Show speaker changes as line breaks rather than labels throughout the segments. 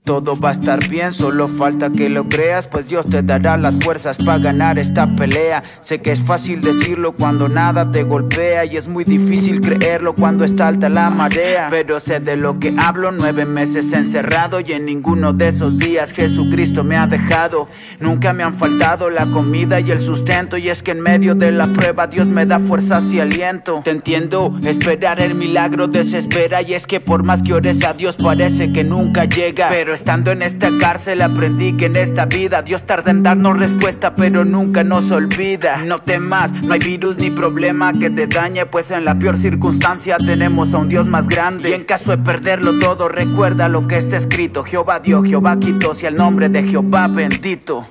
Todo va a estar bien, solo falta que lo creas, pues Dios te dará las fuerzas para ganar esta pelea. Sé que es fácil decirlo cuando nada te golpea, y es muy difícil creerlo cuando está alta la marea. Pero sé de lo que hablo, 9 meses encerrado, y en ninguno de esos días Jesucristo me ha dejado. Nunca me han faltado la comida y el sustento, y es que en medio de la prueba Dios me da fuerzas y aliento. Te entiendo, esperar el milagro desespera, y es que por más que ores a Dios parece que nunca llega. Pero estando en esta cárcel aprendí que en esta vida Dios tarda en darnos respuesta, pero nunca nos olvida. No temas, no hay virus ni problema que te dañe, pues en la peor circunstancia tenemos a un Dios más grande. Y en caso de perderlo todo, recuerda lo que está escrito: Jehová dio, Jehová quitó, sea el nombre de Jehová bendito.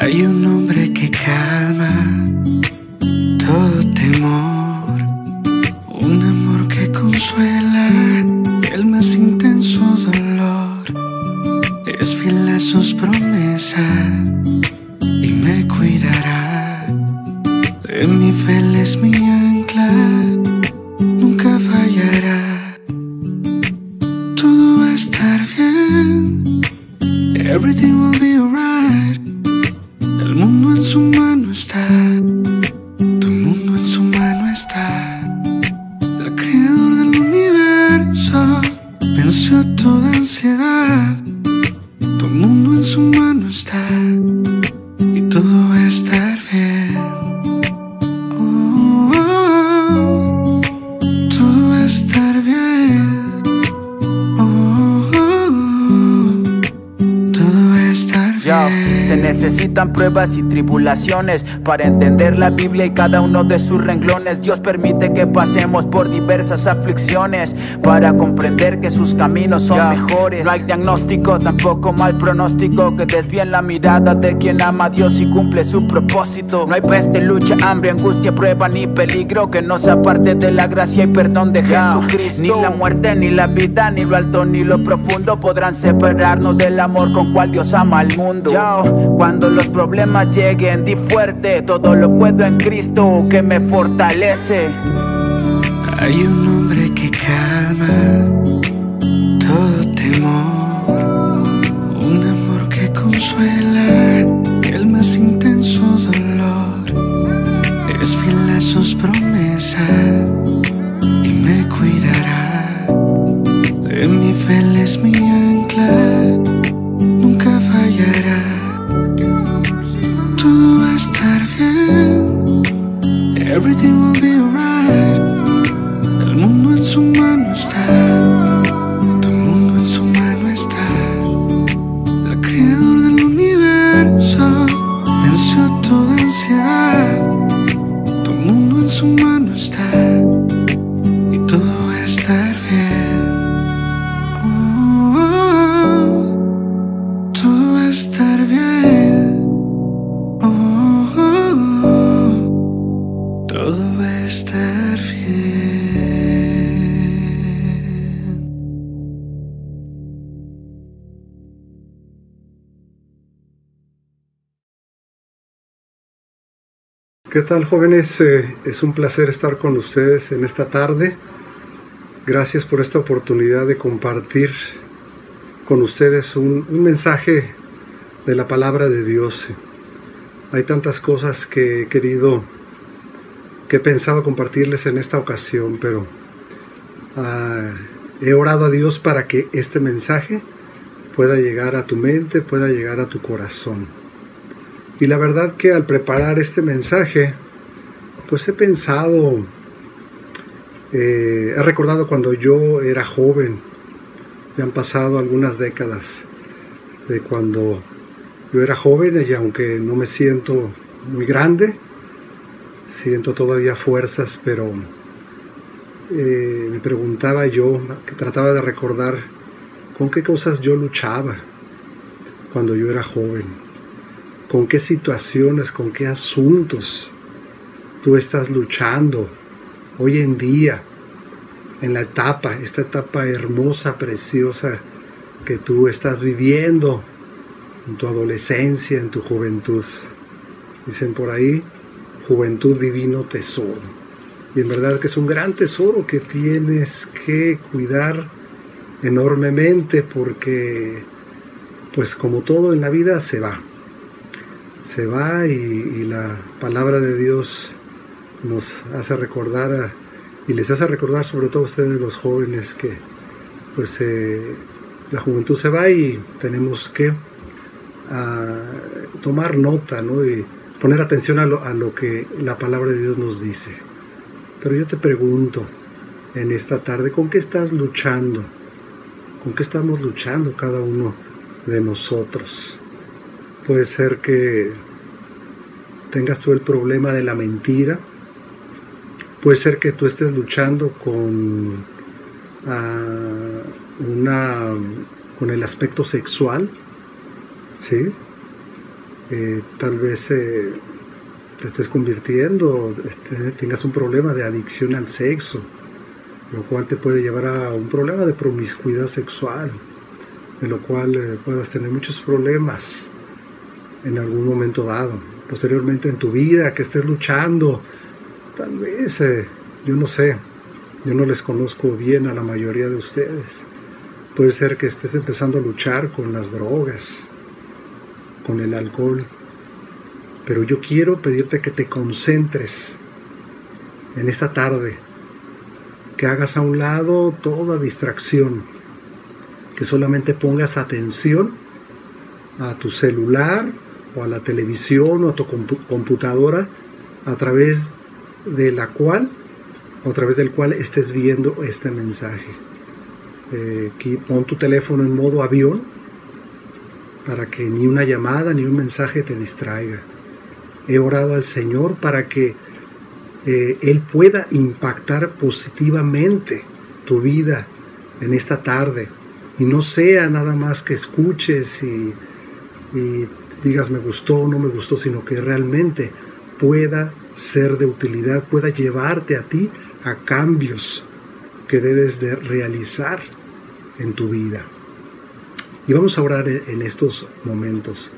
Hay un nombre que calma todo temor, un amor que consuela el más intenso dolor. Es fiel a sus promesas y me cuidará. En mi fe Él es mi ancla, nunca fallará. Todo va a estar bien, everything will be alright. El mundo en su mano está, tu mundo en su mano está. El creador del universo venció toda ansiedad. Tu mundo en su mano está, y todo va a estar bien. Oh, oh, todo va a estar bien. Oh, oh, todo va a estar bien.
Se necesitan pruebas y tribulaciones para entender la Biblia y cada uno de sus renglones. Dios permite que pasemos por diversas aflicciones para comprender que sus caminos son mejores. No hay diagnóstico, tampoco mal pronóstico que desvíen la mirada de quien ama a Dios y cumple su propósito. No hay peste, lucha, hambre, angustia, prueba ni peligro que no sea parte de la gracia y perdón de Jesucristo. Ni la muerte, ni la vida, ni lo alto, ni lo profundo podrán separarnos del amor con cual Dios ama al mundo. Cuando los problemas lleguen, di fuerte: todo lo puedo en Cristo que me fortalece.
Hay un nombre que calma todo temor, un amor que consuela el más intenso dolor. Es fiel a sus promesas y me cuidará. En mi fe Él es mi ancla, nunca fallará. Todo va a estar bien, everything will be alright. El mundo en su mano está, tu mundo en su mano está. El creador del universo venció toda ansiedad. Tu mundo en su mano está, y todo va a estar bien. Oh, oh, todo va a estar bien. Oh, oh, oh, todo va a estar bien.
¿Qué tal, jóvenes? Es un placer estar con ustedes en esta tarde. Gracias por esta oportunidad de compartir con ustedes un mensaje de la palabra de Dios. Hay tantas cosas que he pensado compartirles en esta ocasión, pero he orado a Dios para que este mensaje pueda llegar a tu mente, pueda llegar a tu corazón. Y la verdad que al preparar este mensaje, pues he pensado, he recordado cuando yo era joven. Ya han pasado algunas décadas de cuando yo era joven, y aunque no me siento muy grande, siento todavía fuerzas, pero me preguntaba yo, que trataba de recordar con qué cosas yo luchaba cuando yo era joven. ¿Con qué situaciones, con qué asuntos tú estás luchando hoy en día, en esta etapa hermosa, preciosa que tú estás viviendo en tu adolescencia, en tu juventud? Dicen por ahí, juventud, divino tesoro. Y en verdad que es un gran tesoro que tienes que cuidar enormemente porque, pues como todo en la vida, se va y la palabra de Dios nos hace recordar y les hace recordar, sobre todo a ustedes los jóvenes, que pues la juventud se va y tenemos que tomar nota, ¿no? Y poner atención a lo que la palabra de Dios nos dice. Pero yo te pregunto en esta tarde, ¿con qué estás luchando? ¿Con qué estamos luchando cada uno de nosotros? Puede ser que tengas tú el problema de la mentira. Puede ser que tú estés luchando con el aspecto sexual, ¿sí? Tal vez te estés convirtiendo, tengas un problema de adicción al sexo, lo cual te puede llevar a un problema de promiscuidad sexual, de lo cual puedas tener muchos problemas en algún momento dado. Posteriormente en tu vida, que estés luchando, tal vez, yo no sé, yo no les conozco bien a la mayoría de ustedes. Puede ser que estés empezando a luchar con las drogas, con el alcohol, pero yo quiero pedirte que te concentres en esta tarde, que hagas a un lado toda distracción, que solamente pongas atención a tu celular o a la televisión o a tu computadora a través del cual estés viendo este mensaje. Pon tu teléfono en modo avión para que ni una llamada ni un mensaje te distraiga. He orado al Señor para que Él pueda impactar positivamente tu vida en esta tarde y no sea nada más que escuches y digas me gustó o no me gustó, sino que realmente pueda ser de utilidad, pueda llevarte a ti a cambios que debes de realizar en tu vida. Y vamos a orar en estos momentos.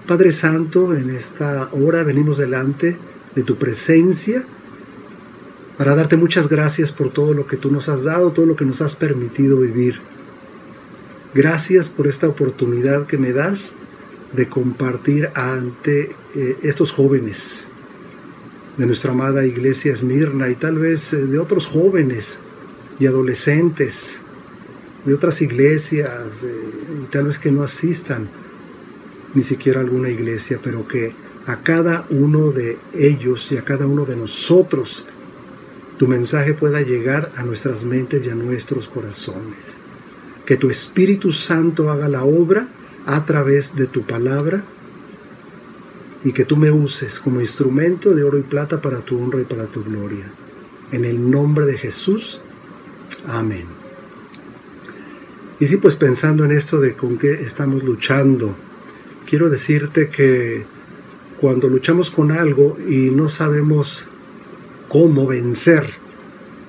Padre Santo, en esta hora venimos delante de tu presencia para darte muchas gracias por todo lo que tú nos has dado, todo lo que nos has permitido vivir. Gracias por esta oportunidad que me das de compartir ante estos jóvenes de nuestra amada iglesia Esmirna y tal vez de otros jóvenes y adolescentes de otras iglesias y tal vez que no asistan ni siquiera a alguna iglesia, pero que a cada uno de ellos y a cada uno de nosotros tu mensaje pueda llegar a nuestras mentes y a nuestros corazones. Que tu Espíritu Santo haga la obra a través de tu palabra y que tú me uses como instrumento de oro y plata para tu honra y para tu gloria. En el nombre de Jesús, amén. Y sí, pues pensando en esto de con qué estamos luchando, quiero decirte que cuando luchamos con algo y no sabemos cómo vencer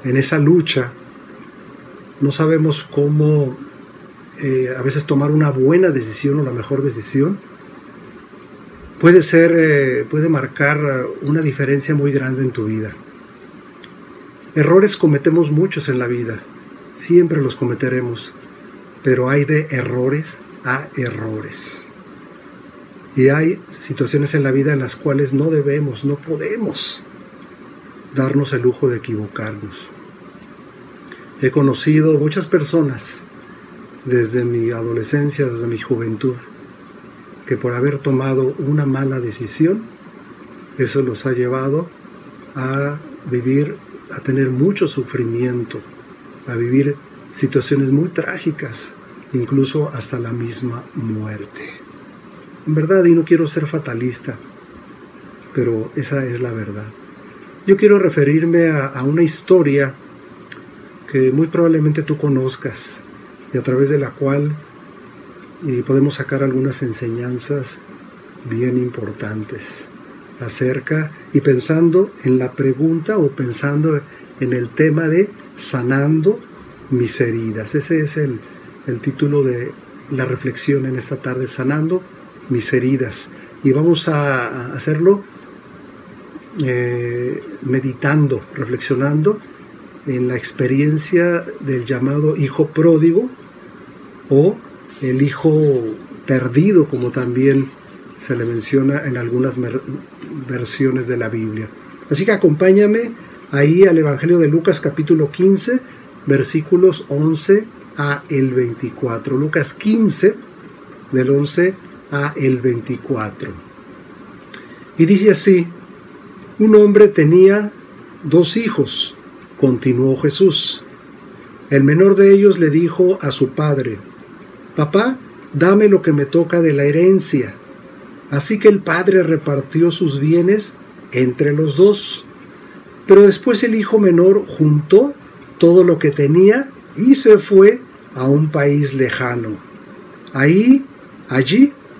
en esa lucha, no sabemos cómo a veces tomar una buena decisión o la mejor decisión, puede marcar una diferencia muy grande en tu vida. Errores cometemos muchos en la vida, siempre los cometeremos, pero hay de errores a errores. Y hay situaciones en la vida en las cuales no podemos darnos el lujo de equivocarnos. He conocido muchas personas desde mi adolescencia, desde mi juventud, que por haber tomado una mala decisión, eso los ha llevado a tener mucho sufrimiento, a vivir situaciones muy trágicas, incluso hasta la misma muerte. En verdad, y no quiero ser fatalista, pero esa es la verdad. Yo quiero referirme a una historia que muy probablemente tú conozcas y a través de la cual podemos sacar algunas enseñanzas bien importantes acerca y pensando en la pregunta o pensando en el tema de sanando mis heridas. Ese es el título de la reflexión en esta tarde, sanando mis heridas. Y vamos a hacerlo meditando, reflexionando en la experiencia del llamado hijo pródigo o el hijo perdido, como también se le menciona en algunas versiones de la Biblia. Así que acompáñame ahí al Evangelio de Lucas capítulo 15, versículos 11 a el 24. Lucas 15, del 11 a el 24. Y dice así: un hombre tenía 2 hijos, continuó Jesús. El menor de ellos le dijo a su padre: papá, dame lo que me toca de la herencia. Así que el padre repartió sus bienes entre los 2. Pero después el hijo menor juntó todo lo que tenía y se fue a un país lejano. Allí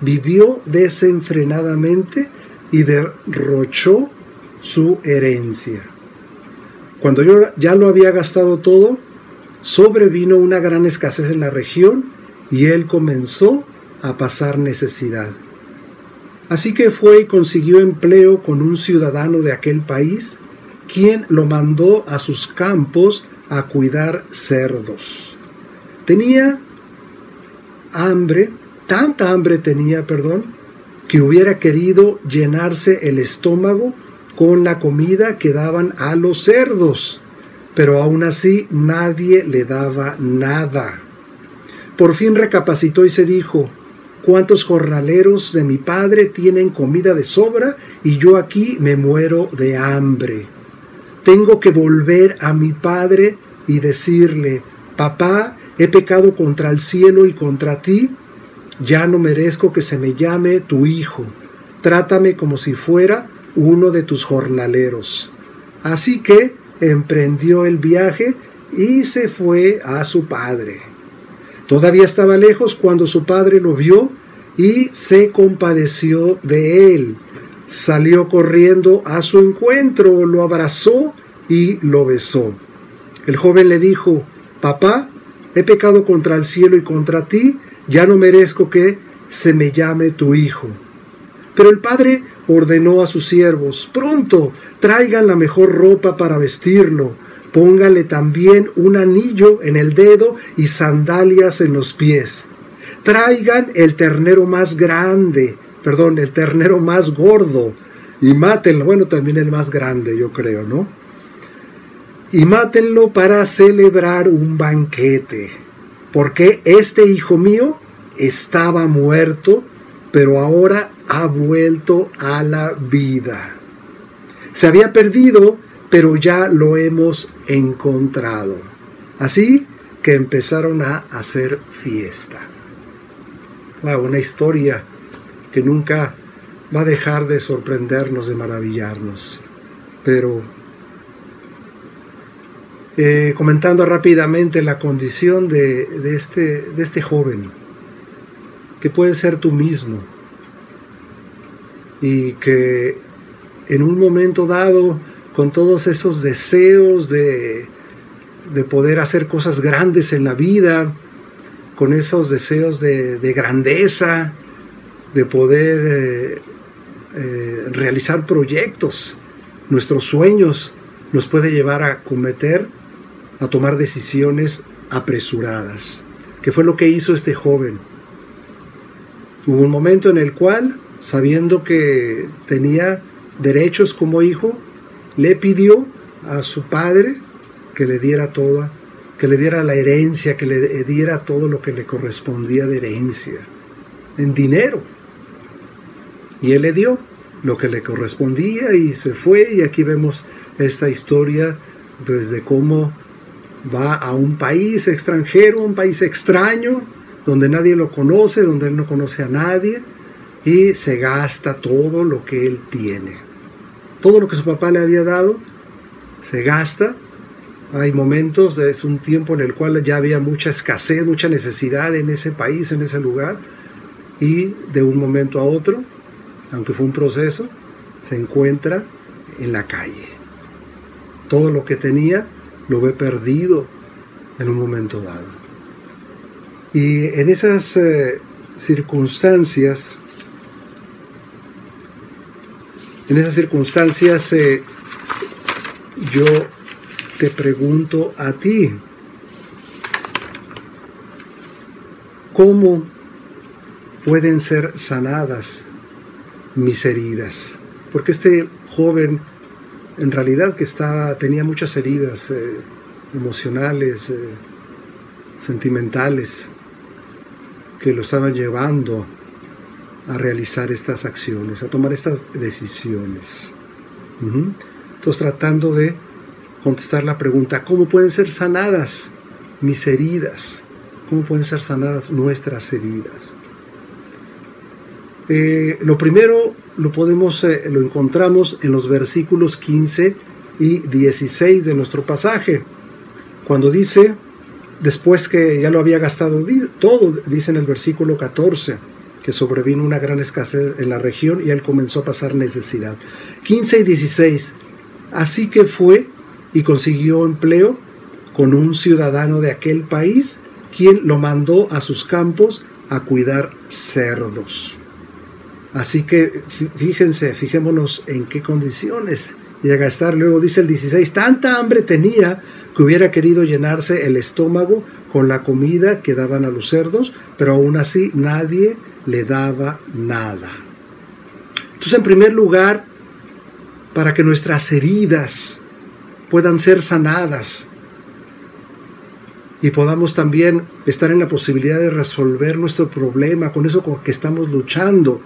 vivió desenfrenadamente y derrochó su herencia. Cuando ya lo había gastado todo, sobrevino una gran escasez en la región y él comenzó a pasar necesidad. Así que fue y consiguió empleo con un ciudadano de aquel país, quien lo mandó a sus campos a cuidar cerdos. Tenía hambre, tanta hambre tenía, que hubiera querido llenarse el estómago con la comida que daban a los cerdos, pero aún así nadie le daba nada. Por fin recapacitó y se dijo: ¿cuántos jornaleros de mi padre tienen comida de sobra y yo aquí me muero de hambre? Tengo que volver a mi padre y decirle: papá, he pecado contra el cielo y contra ti, ya no merezco que se me llame tu hijo, trátame como si fuera uno de tus jornaleros. Así que emprendió el viaje y se fue a su padre. Todavía estaba lejos cuando su padre lo vio y se compadeció de él. Salió corriendo a su encuentro, lo abrazó y lo besó. El joven le dijo: papá, he pecado contra el cielo y contra ti, ya no merezco que se me llame tu hijo. Pero el padre ordenó a sus siervos: pronto, traigan la mejor ropa para vestirlo, póngale también un anillo en el dedo y sandalias en los pies. Traigan el ternero más gordo, y mátenlo, bueno, también el más grande, yo creo, ¿no? Y mátenlo para celebrar un banquete, porque este hijo mío estaba muerto, pero ahora ha vuelto a la vida. Se había perdido, pero ya lo hemos encontrado. Así que empezaron a hacer fiesta. Una historia que nunca va a dejar de sorprendernos, de maravillarnos. Pero comentando rápidamente la condición de este joven, que puede ser tú mismo, y que en un momento dado, con todos esos deseos de poder hacer cosas grandes en la vida, con esos deseos de grandeza, de poder realizar proyectos, nuestros sueños, nos puede llevar a tomar decisiones apresuradas, que fue lo que hizo este joven. Hubo un momento en el cual, sabiendo que tenía derechos como hijo, le pidió a su padre que le diera la herencia, que le diera todo lo que le correspondía de herencia, en dinero. Y él le dio lo que le correspondía y se fue, y aquí vemos esta historia pues, de cómo va a un país extranjero, un país extraño, donde nadie lo conoce, donde él no conoce a nadie, y se gasta todo lo que él tiene. Todo lo que su papá le había dado, se gasta. Hay momentos, es un tiempo en el cual ya había mucha escasez, mucha necesidad en ese país, en ese lugar, y de un momento a otro, aunque fue un proceso, se encuentra en la calle. Todo lo que tenía lo ve perdido en un momento dado. Y en esas circunstancias, yo te pregunto a ti, ¿Cómo pueden ser sanadas mis heridas? Porque este joven, en realidad que tenía muchas heridas emocionales, sentimentales, que lo estaban llevando a realizar estas acciones, a tomar estas decisiones. Entonces, tratando de contestar la pregunta, ¿cómo pueden ser sanadas mis heridas? ¿Cómo pueden ser sanadas nuestras heridas? Lo primero lo encontramos en los versículos 15 y 16 de nuestro pasaje, cuando dice, después que ya lo había gastado todo, dice en el versículo 14, que sobrevino una gran escasez en la región y él comenzó a pasar necesidad. 15 y 16, así que fue y consiguió empleo con un ciudadano de aquel país, quien lo mandó a sus campos a cuidar cerdos. Así que fijémonos en qué condiciones llega a estar. Luego dice el 16, tanta hambre tenía que hubiera querido llenarse el estómago con la comida que daban a los cerdos, pero aún así nadie le daba nada. Entonces, en primer lugar, para que nuestras heridas puedan ser sanadas y podamos también estar en la posibilidad de resolver nuestro problema con eso con que estamos luchando,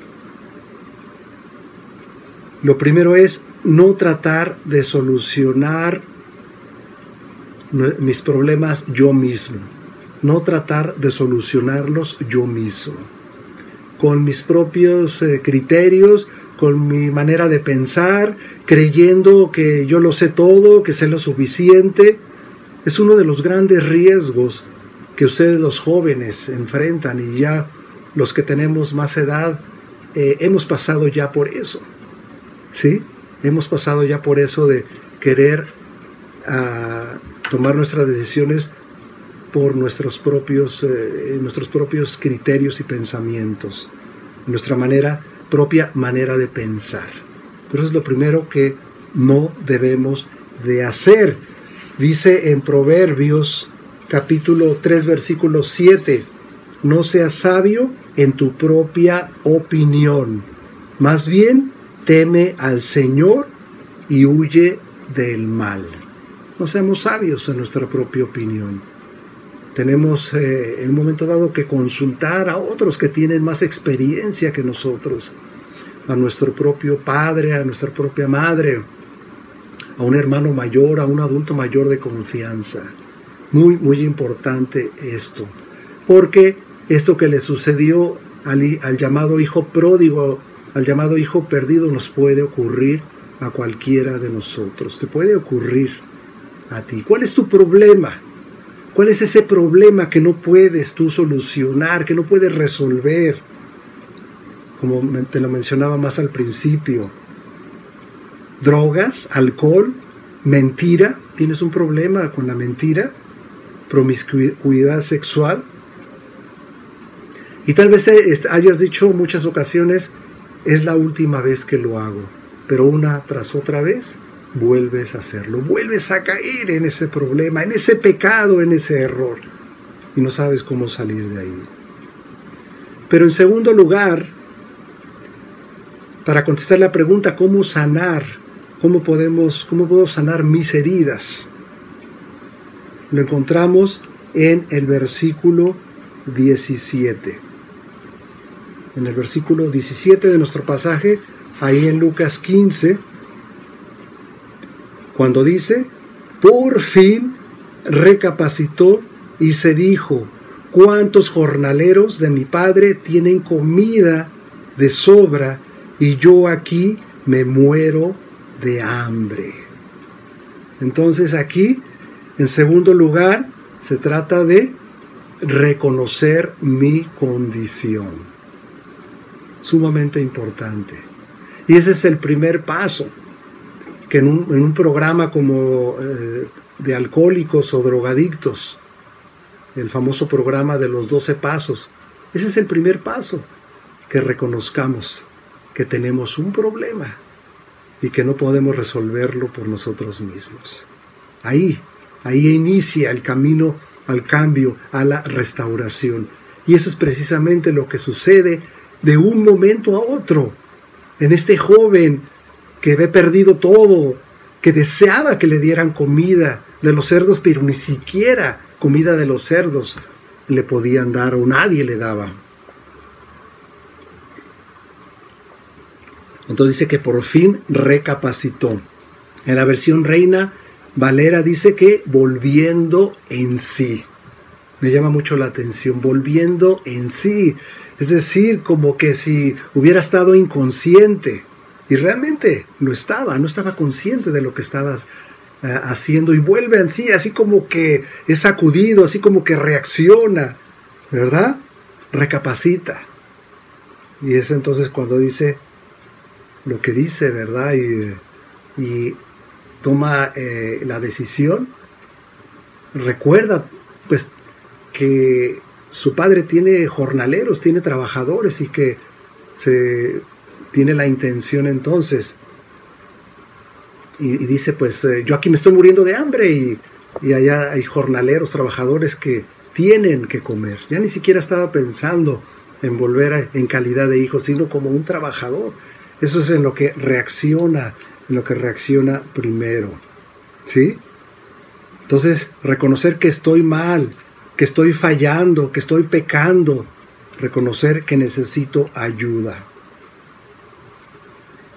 lo primero es no tratar de solucionar mis problemas yo mismo, no tratar de solucionarlos yo mismo, con mis propios criterios, con mi manera de pensar, creyendo que yo lo sé todo, que sé lo suficiente. Es uno de los grandes riesgos que ustedes los jóvenes enfrentan, y ya los que tenemos más edad hemos pasado ya por eso. ¿Sí? Hemos pasado ya por eso de querer tomar nuestras decisiones por nuestros propios criterios y pensamientos, nuestra propia manera de pensar. Pero es lo primero que no debemos de hacer. Dice en Proverbios capítulo 3 versículo 7, no seas sabio en tu propia opinión, más bien teme al Señor y huye del mal. No seamos sabios en nuestra propia opinión. Tenemos en un momento dado que consultar a otros que tienen más experiencia que nosotros, a nuestro propio padre, a nuestra propia madre, a un hermano mayor, a un adulto mayor de confianza. Muy, muy importante esto, porque esto que le sucedió al llamado hijo pródigo, al llamado hijo perdido, nos puede ocurrir a cualquiera de nosotros. Te puede ocurrir a ti. ¿Cuál es tu problema? ¿Cuál es ese problema que no puedes tú solucionar, que no puedes resolver? Como te lo mencionaba más al principio. Drogas, alcohol, mentira. ¿Tienes un problema con la mentira? Promiscuidad sexual. Y tal vez hayas dicho muchas ocasiones, es la última vez que lo hago, pero una tras otra vez vuelves a hacerlo, vuelves a caer en ese problema, en ese pecado, en ese error, y no sabes cómo salir de ahí. Pero en segundo lugar, para contestar la pregunta, ¿cómo sanar? ¿Cómo puedo sanar mis heridas? Lo encontramos en el versículo 17. En el versículo 17 de nuestro pasaje, ahí en Lucas 15, cuando dice, por fin recapacitó y se dijo, ¿cuántos jornaleros de mi padre tienen comida de sobra y yo aquí me muero de hambre? Entonces aquí, en segundo lugar, se trata de reconocer mi condición. Sumamente importante. Y ese es el primer paso, que en un programa como de alcohólicos o drogadictos, el famoso programa de los 12 pasos, ese es el primer paso, que reconozcamos que tenemos un problema y que no podemos resolverlo por nosotros mismos. Ahí inicia el camino al cambio, a la restauración. Y eso es precisamente lo que sucede de un momento a otro en este joven que ve perdido todo, que deseaba que le dieran comida de los cerdos, pero ni siquiera comida de los cerdos le podían dar o nadie le daba. Entonces dice que por fin recapacitó. En la versión Reina Valera dice que volviendo en sí. Me llama mucho la atención, volviendo en sí. Es decir, como que si hubiera estado inconsciente. Y realmente no estaba consciente de lo que estabas haciendo. Y vuelve en sí, así como que es sacudido, así como que reacciona, ¿verdad? Recapacita. Y es entonces cuando dice lo que dice, ¿verdad? Y toma la decisión. Recuerda, pues, que su padre tiene jornaleros, tiene trabajadores y que tiene la intención entonces. Y dice, pues, yo aquí me estoy muriendo de hambre y allá hay jornaleros, trabajadores que tienen que comer. Ya ni siquiera estaba pensando en volver en calidad de hijo, sino como un trabajador. Eso es en lo que reacciona primero, ¿sí? Entonces, reconocer que estoy mal, que estoy fallando, que estoy pecando, reconocer que necesito ayuda.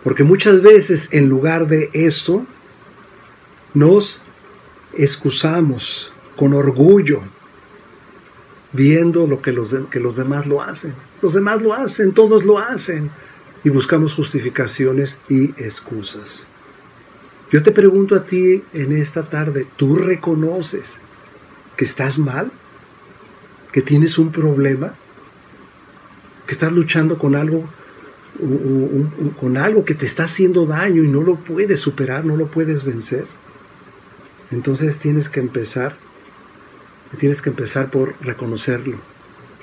Porque muchas veces, en lugar de esto, nos excusamos con orgullo, viendo lo que los demás lo hacen. Los demás lo hacen, todos lo hacen. Y buscamos justificaciones y excusas. Yo te pregunto a ti en esta tarde, ¿tú reconoces que estás mal? ¿Que tienes un problema? ¿Que estás luchando con algo? Con algo que te está haciendo daño y no lo puedes superar, no lo puedes vencer. Entonces tienes que empezar por reconocerlo,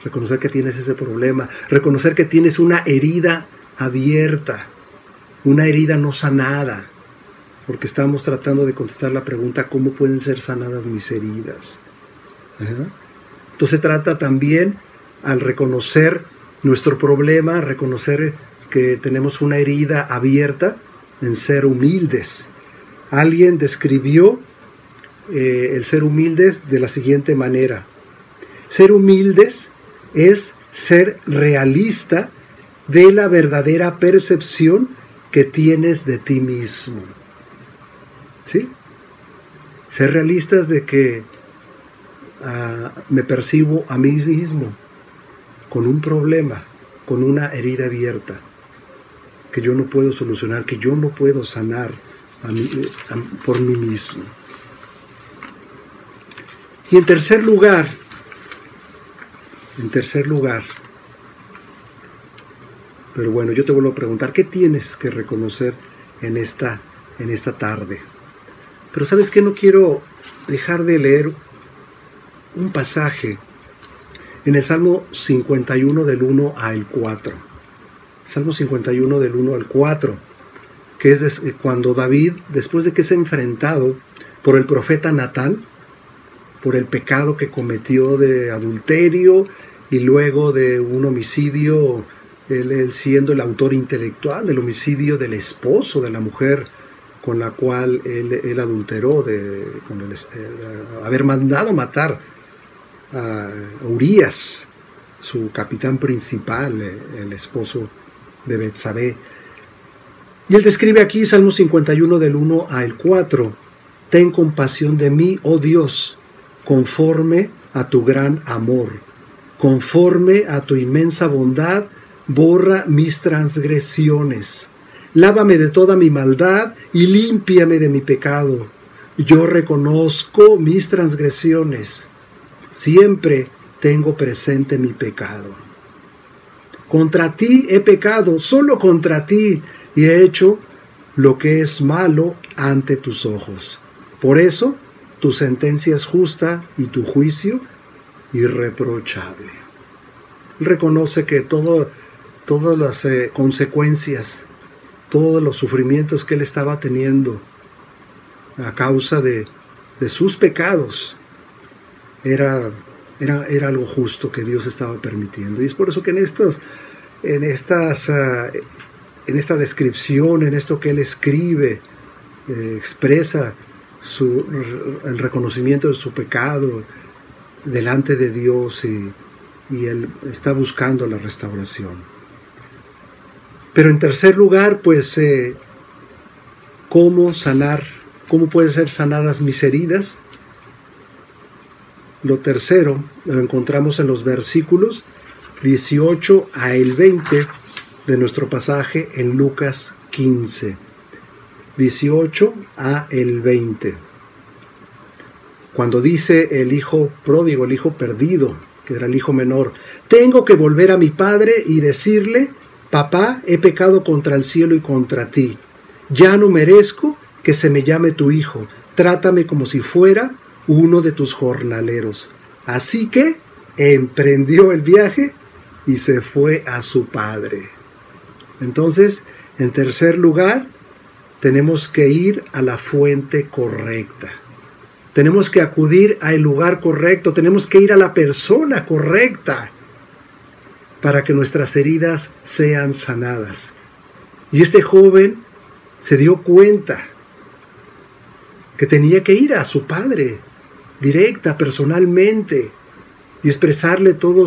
reconocer que tienes ese problema, reconocer que tienes una herida abierta, una herida no sanada, porque estamos tratando de contestar la pregunta, ¿cómo pueden ser sanadas mis heridas? Entonces se trata también, al reconocer nuestro problema, reconocer que tenemos una herida abierta, en ser humildes. Alguien describió el ser humildes de la siguiente manera: ser humildes es ser realista de la verdadera percepción que tienes de ti mismo. ¿Sí? Ser realistas de que me percibo a mí mismo con un problema, con una herida abierta, que yo no puedo solucionar, que yo no puedo sanar por mí mismo. Y en tercer lugar, pero bueno, yo te vuelvo a preguntar, ¿qué tienes que reconocer en esta tarde? Pero ¿sabes qué? No quiero dejar de leer un pasaje en el Salmo 51 del 1 al 4. Salmo 51 del 1 al 4, que es cuando David, después de que es enfrentado por el profeta Natán, por el pecado que cometió de adulterio y luego de un homicidio, él siendo el autor intelectual del homicidio del esposo de la mujer con la cual él adulteró, haber mandado matar a Urías, su capitán principal, el esposo de Betsabé. Y él describe aquí, Salmo 51 del 1 al 4, ten compasión de mí, oh Dios, conforme a tu gran amor, conforme a tu inmensa bondad, borra mis transgresiones. Lávame de toda mi maldad y límpiame de mi pecado. Yo reconozco mis transgresiones. Siempre tengo presente mi pecado. Contra ti he pecado, solo contra ti, y he hecho lo que es malo ante tus ojos. Por eso, tu sentencia es justa y tu juicio irreprochable. Él reconoce que todas las consecuencias, todos los sufrimientos que él estaba teniendo a causa de sus pecados, era era algo justo que Dios estaba permitiendo. Y es por eso que en esta descripción, en esto que él escribe, expresa el reconocimiento de su pecado delante de Dios, y él está buscando la restauración. Pero en tercer lugar, pues, ¿cómo sanar? ¿Cómo pueden ser sanadas mis heridas? Lo tercero lo encontramos en los versículos 18 a el 20 de nuestro pasaje en Lucas 15. 18 a el 20. Cuando dice el hijo pródigo, el hijo perdido, que era el hijo menor: tengo que volver a mi padre y decirle: papá, he pecado contra el cielo y contra ti. Ya no merezco que se me llame tu hijo. Trátame como si fuera uno de tus jornaleros. Así que emprendió el viaje y se fue a su padre. Entonces, en tercer lugar, tenemos que ir a la fuente correcta. Tenemos que acudir al lugar correcto. Tenemos que ir a la persona correcta para que nuestras heridas sean sanadas. Y este joven se dio cuenta que tenía que ir a su padre directa, personalmente, y expresarle todo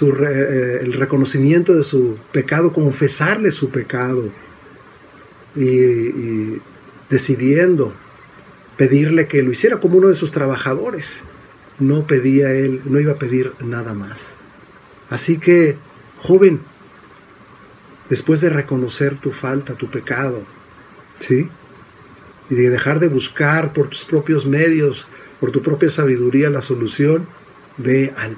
el reconocimiento de su pecado, confesarle su pecado, y decidiendo pedirle que lo hiciera como uno de sus trabajadores. No iba a pedir nada más. Así que, joven, después de reconocer tu falta, tu pecado, ¿sí?, y de dejar de buscar por tus propios medios, por tu propia sabiduría la solución, ve al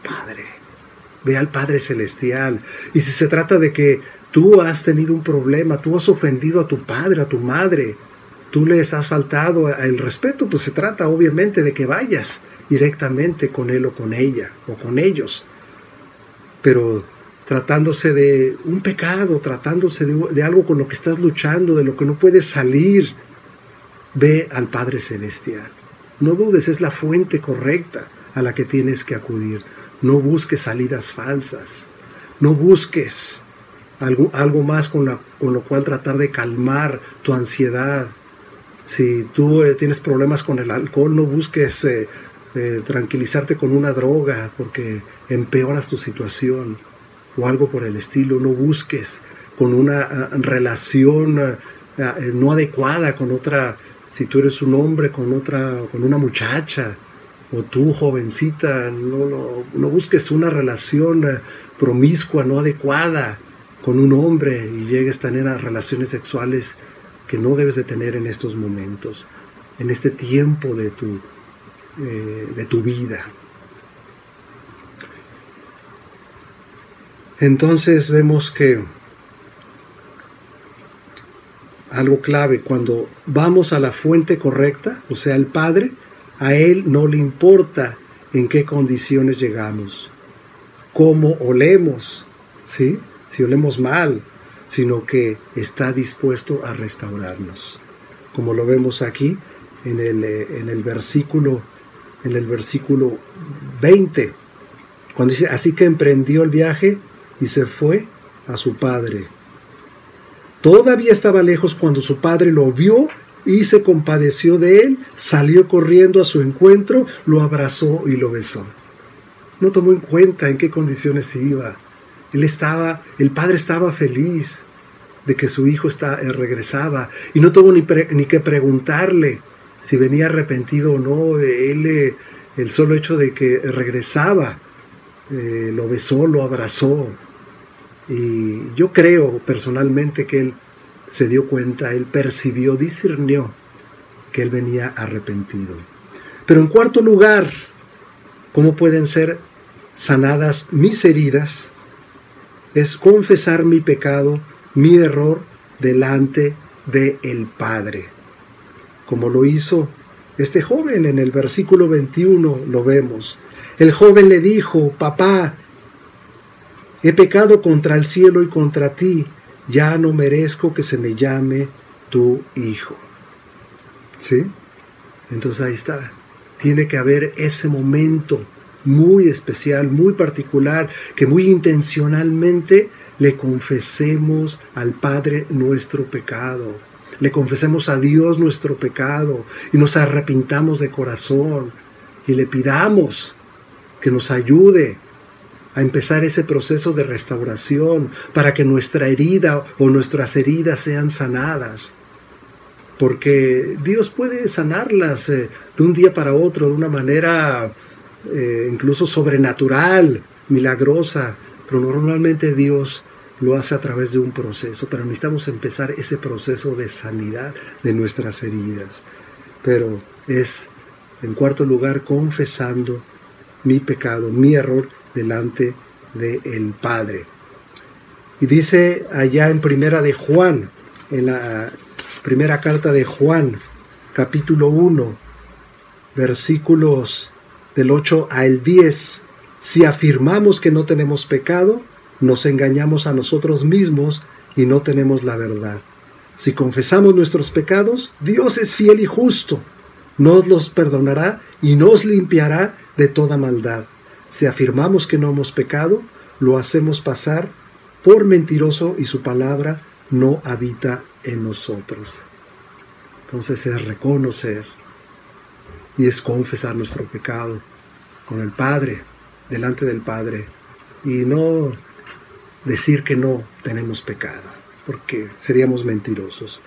Padre Celestial. Y si se trata de que tú has tenido un problema, tú has ofendido a tu padre, a tu madre, tú les has faltado el respeto, pues se trata obviamente de que vayas directamente con él o con ella o con ellos. Pero tratándose de un pecado, tratándose de algo con lo que estás luchando, de lo que no puedes salir, ve al Padre Celestial. No dudes, es la fuente correcta a la que tienes que acudir. No busques salidas falsas. No busques algo más con lo cual tratar de calmar tu ansiedad. Si tú tienes problemas con el alcohol, no busques tranquilizarte con una droga, porque empeoras tu situación, o algo por el estilo. No busques con una relación no adecuada con otra. Si tú eres un hombre, con una muchacha, o tú, jovencita, no busques una relación promiscua, no adecuada con un hombre, y llegues a tener relaciones sexuales que no debes de tener en estos momentos, en este tiempo de tu vida. Entonces vemos que algo clave: cuando vamos a la fuente correcta, o sea, el Padre, a Él no le importa en qué condiciones llegamos, cómo olemos, ¿sí?, si olemos mal, sino que está dispuesto a restaurarnos, como lo vemos aquí en el versículo 20, cuando dice: así que emprendió el viaje y se fue a su padre. Todavía estaba lejos cuando su padre lo vio y se compadeció de él, salió corriendo a su encuentro, lo abrazó y lo besó. No tomó en cuenta en qué condiciones iba. El padre estaba feliz de que su hijo regresaba, y no tuvo ni que preguntarle si venía arrepentido o no. El solo hecho de que regresaba, lo besó, lo abrazó. Y yo creo personalmente que él se dio cuenta, él percibió, discernió que él venía arrepentido. Pero en cuarto lugar, ¿cómo pueden ser sanadas mis heridas? Es confesar mi pecado, mi error, delante del Padre, como lo hizo este joven. En el versículo 21 lo vemos. El joven le dijo: papá, he pecado contra el cielo y contra ti, ya no merezco que se me llame tu hijo. ¿Sí? Entonces ahí está. Tiene que haber ese momento muy especial, muy particular, que muy intencionalmente le confesemos al Padre nuestro pecado, le confesemos a Dios nuestro pecado y nos arrepintamos de corazón y le pidamos que nos ayude a empezar ese proceso de restauración para que nuestra herida o nuestras heridas sean sanadas. Porque Dios puede sanarlas de un día para otro, de una manera incluso sobrenatural, milagrosa, pero normalmente Dios lo hace a través de un proceso, pero necesitamos empezar ese proceso de sanidad de nuestras heridas. Pero es, en cuarto lugar, confesando mi pecado, mi error delante del Padre. Y dice allá en Primera de Juan, en la primera carta de Juan, capítulo 1, versículos del 8 al 10, si afirmamos que no tenemos pecado, nos engañamos a nosotros mismos y no tenemos la verdad. Si confesamos nuestros pecados, Dios es fiel y justo, nos los perdonará y nos limpiará de toda maldad. Si afirmamos que no hemos pecado, lo hacemos pasar por mentiroso y su palabra no habita en nosotros. Entonces es reconocer y es confesar nuestro pecado con el Padre, delante del Padre, y no decir que no tenemos pecado, porque seríamos mentirosos.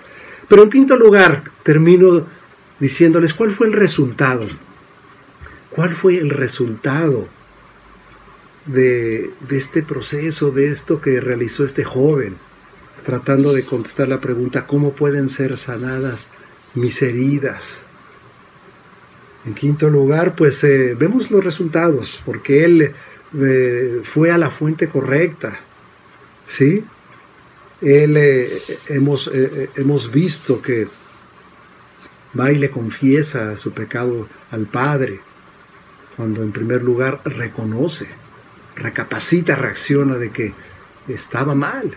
Pero en quinto lugar, termino diciéndoles cuál fue el resultado. ¿Cuál fue el resultado de este proceso, de esto que realizó este joven, tratando de contestar la pregunta, ¿cómo pueden ser sanadas mis heridas? En quinto lugar, pues vemos los resultados, porque él fue a la fuente correcta, ¿sí? Hemos visto que va y le confiesa su pecado al Padre, cuando en primer lugar reconoce, recapacita, reacciona de que estaba mal,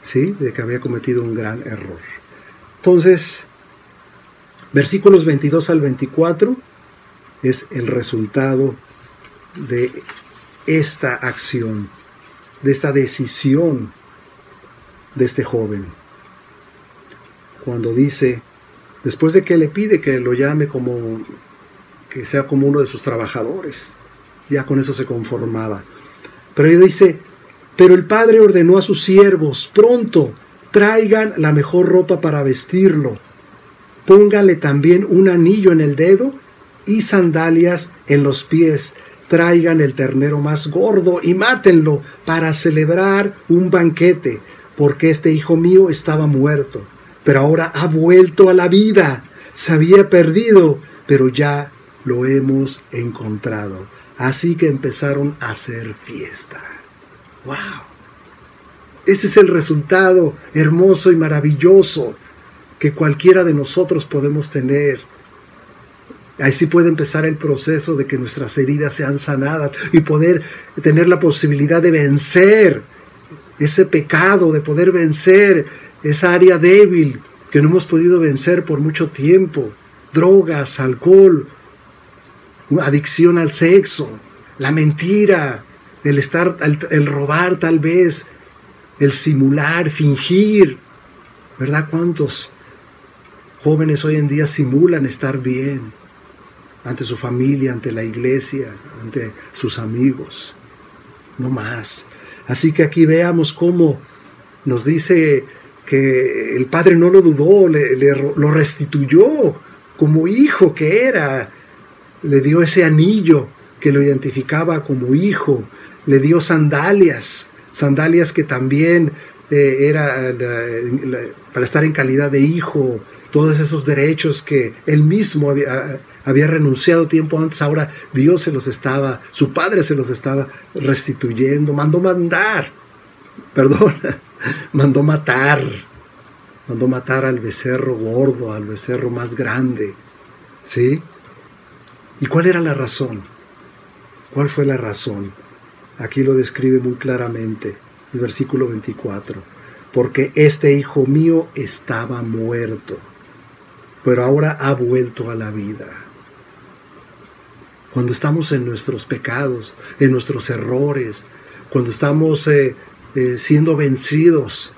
¿sí? De que había cometido un gran error. Entonces, versículos 22 al 24 es el resultado de esta acción, de esta decisión de este joven. Cuando dice, después de que le pide que lo llame como, que sea como uno de sus trabajadores, ya con eso se conformaba. Pero él dice, pero el padre ordenó a sus siervos, pronto, traigan la mejor ropa para vestirlo, pónganle también un anillo en el dedo y sandalias en los pies, traigan el ternero más gordo y mátenlo para celebrar un banquete, porque este hijo mío estaba muerto, pero ahora ha vuelto a la vida, se había perdido, pero ya lo hemos encontrado. Así que empezaron a hacer fiesta. ¡Wow! Ese es el resultado hermoso y maravilloso que cualquiera de nosotros podemos tener. Ahí sí puede empezar el proceso de que nuestras heridas sean sanadas y poder tener la posibilidad de vencer ese pecado, de poder vencer esa área débil que no hemos podido vencer por mucho tiempo. Drogas, alcohol, adicción al sexo, la mentira, el robar tal vez, el simular, fingir, ¿verdad? ¿Cuántos jóvenes hoy en día simulan estar bien ante su familia, ante la iglesia, ante sus amigos? No más. Así que aquí veamos cómo nos dice que el padre no lo dudó, lo restituyó como hijo que era. Le dio ese anillo que lo identificaba como hijo, le dio sandalias que también era para estar en calidad de hijo, todos esos derechos que él mismo había renunciado tiempo antes, ahora Dios su padre se los estaba restituyendo, mandó matar al becerro gordo, al becerro más grande, ¿sí? ¿Y cuál era la razón? ¿Cuál fue la razón? Aquí lo describe muy claramente el versículo 24. Porque este hijo mío estaba muerto, pero ahora ha vuelto a la vida. cuando estamos en nuestros pecados, en nuestros errores, cuando estamos siendo vencidos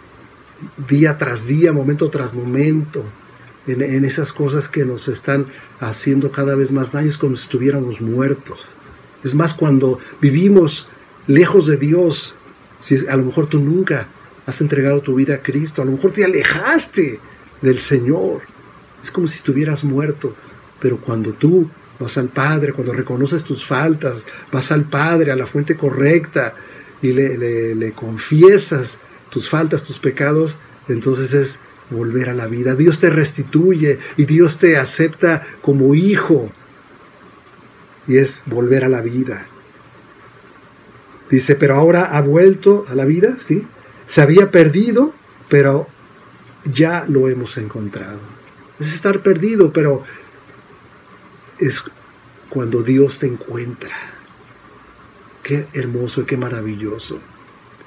día tras día, momento tras momento, en esas cosas que nos están haciendo cada vez más daño, es como si estuviéramos muertos. Es más, cuando vivimos lejos de Dios, si a lo mejor tú nunca has entregado tu vida a Cristo, a lo mejor te alejaste del Señor, es como si estuvieras muerto. Pero cuando tú vas al Padre, cuando reconoces tus faltas, vas al Padre, a la fuente correcta, y le confiesas tus faltas, tus pecados, entonces es volver a la vida. Dios te restituye y Dios te acepta como hijo, y es volver a la vida. Dice, pero ahora ha vuelto a la vida, ¿sí? Se había perdido, pero ya lo hemos encontrado. Es estar perdido, pero es cuando Dios te encuentra. Qué hermoso y qué maravilloso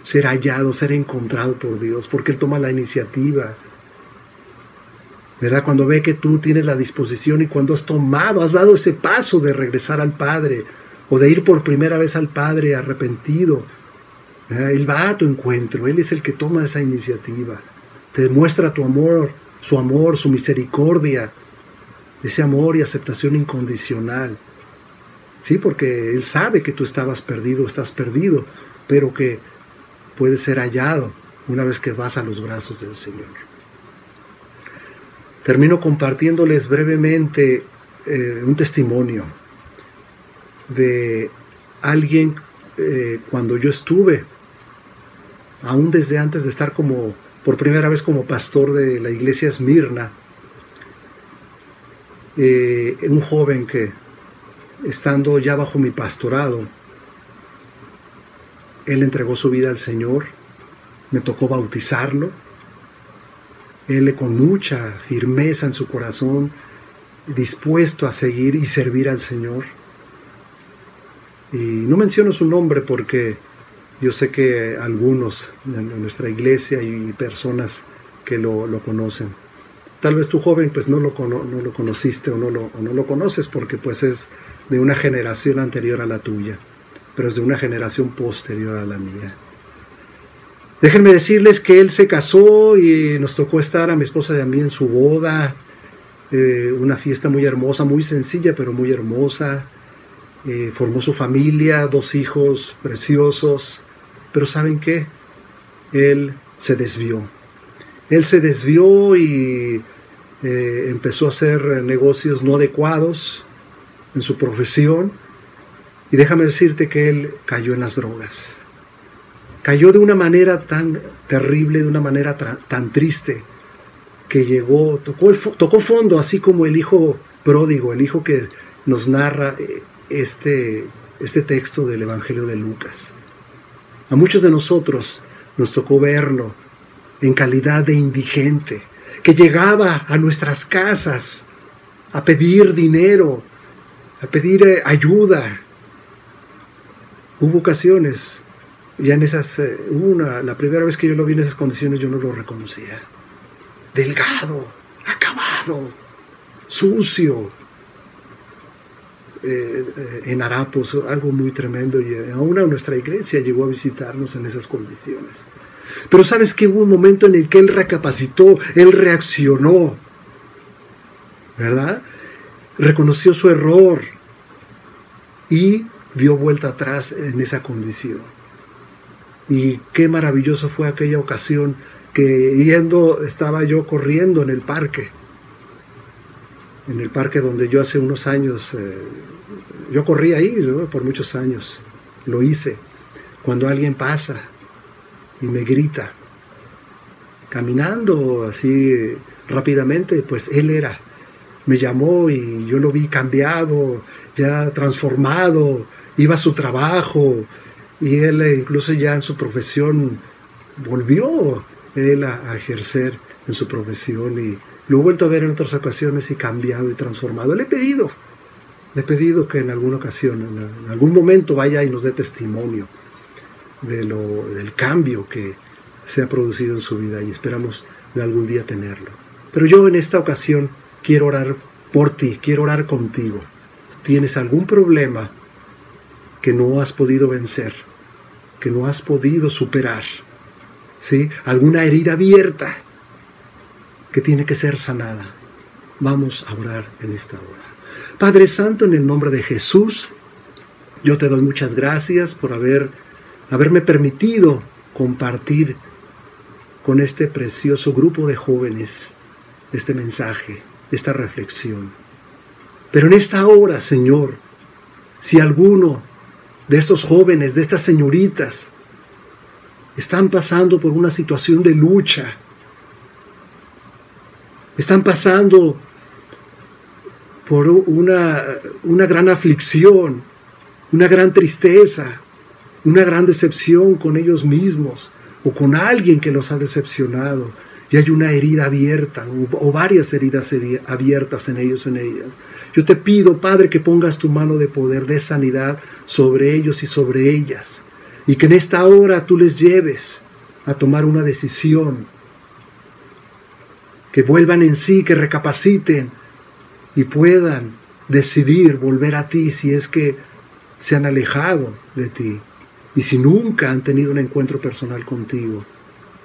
ser hallado, ser encontrado por Dios, porque Él toma la iniciativa, ¿verdad? Cuando ve que tú tienes la disposición y cuando has dado ese paso de regresar al Padre o de ir por primera vez al Padre arrepentido, ¿verdad? Él va a tu encuentro, Él es el que toma esa iniciativa, te demuestra tu amor, su misericordia, ese amor y aceptación incondicional. Sí, porque Él sabe que tú estás perdido, pero que puedes ser hallado una vez que vas a los brazos del Señor. Termino compartiéndoles brevemente un testimonio de alguien cuando yo estuve, aún desde antes de estar por primera vez como pastor de la iglesia Esmirna, un joven que, estando ya bajo mi pastorado, él entregó su vida al Señor, me tocó bautizarlo, él con mucha firmeza en su corazón, dispuesto a seguir y servir al Señor. Y no menciono su nombre porque yo sé que algunos en nuestra iglesia y personas que lo conocen. Tal vez tú, joven, pues no lo conociste o no lo conoces porque pues es de una generación anterior a la tuya, pero es de una generación posterior a la mía. Déjenme decirles que él se casó y nos tocó estar a mi esposa y a mí en su boda, una fiesta muy hermosa, muy sencilla pero muy hermosa. Formó su familia, 2 hijos preciosos, pero ¿saben qué? Él se desvió. Él se desvió y empezó a hacer negocios no adecuados en su profesión, y déjame decirte que él cayó en las drogas. Cayó de una manera tan terrible, de una manera tan triste, que tocó fondo, así como el hijo pródigo, el hijo que nos narra este texto del Evangelio de Lucas. A muchos de nosotros nos tocó verlo en calidad de indigente, que llegaba a nuestras casas a pedir dinero, a pedir ayuda. Hubo ocasiones, ya en esas, la primera vez que yo lo vi en esas condiciones, yo no lo reconocía. Delgado, acabado, sucio, en harapos, algo muy tremendo, y aún a nuestra iglesia llegó a visitarnos en esas condiciones. Pero sabes que hubo un momento en el que él recapacitó, él reaccionó, ¿verdad? Reconoció su error y dio vuelta atrás en esa condición. Y qué maravilloso fue aquella ocasión que estaba yo corriendo en el parque donde yo hace unos años, yo corrí ahí, ¿no? Por muchos años, lo hice. Cuando alguien pasa y me grita, caminando así rápidamente, pues él me llamó y yo lo vi cambiado, ya transformado, iba a su trabajo, y él incluso ya en su profesión volvió él a ejercer en su profesión, y lo he vuelto a ver en otras ocasiones y cambiado y transformado. Le he pedido que en alguna ocasión, en algún momento vaya y nos dé testimonio del cambio que se ha producido en su vida, y esperamos de algún día tenerlo. Pero yo en esta ocasión quiero orar por ti, quiero orar contigo. tienes algún problema que no has podido vencer, que no has podido superar, ¿sí? Alguna herida abierta que tiene que ser sanada. Vamos a orar en esta hora. Padre Santo, en el nombre de Jesús, yo te doy muchas gracias por haberme permitido compartir con este precioso grupo de jóvenes este mensaje, esta reflexión. Pero en esta hora, Señor, si alguno de estos jóvenes, de estas señoritas, están pasando por una situación de lucha, están pasando por una gran aflicción, una gran tristeza, una gran decepción con ellos mismos o con alguien que los ha decepcionado, y hay una herida abierta o varias heridas abiertas en ellos, en ellas. Yo te pido, Padre, que pongas tu mano de poder, de sanidad sobre ellos y sobre ellas, y que en esta hora tú les lleves a tomar una decisión, que vuelvan en sí, que recapaciten y puedan decidir volver a ti si es que se han alejado de ti, y si nunca han tenido un encuentro personal contigo,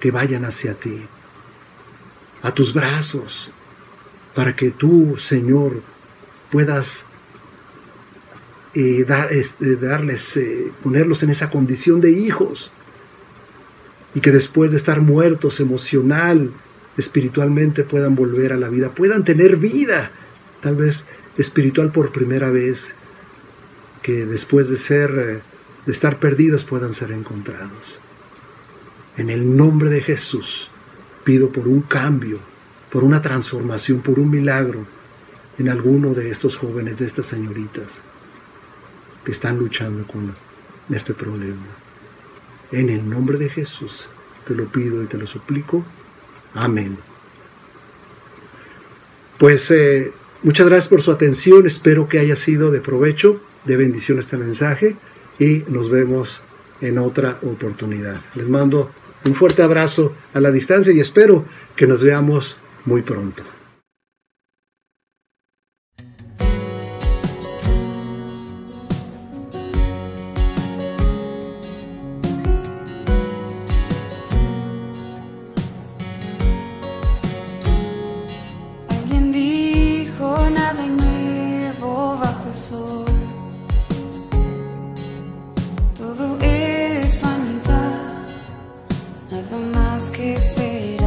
que vayan hacia ti, a tus brazos, para que tú, Señor, puedas ponerlos en esa condición de hijos, y que después de estar muertos emocional, espiritualmente, puedan volver a la vida, puedan tener vida, tal vez espiritual por primera vez, que después de estar perdidos puedan ser encontrados. En el nombre de Jesús pido por un cambio, por una transformación, por un milagro en alguno de estos jóvenes, de estas señoritas que están luchando con este problema. En el nombre de Jesús te lo pido y te lo suplico. Amén. Pues muchas gracias por su atención. Espero que haya sido de provecho, de bendición este mensaje, y nos vemos en otra oportunidad. Les mando un fuerte abrazo a la distancia y espero que nos veamos muy pronto.
Alguien dijo nada nuevo bajo el sol. Todo es vanidad, nada más que esperar.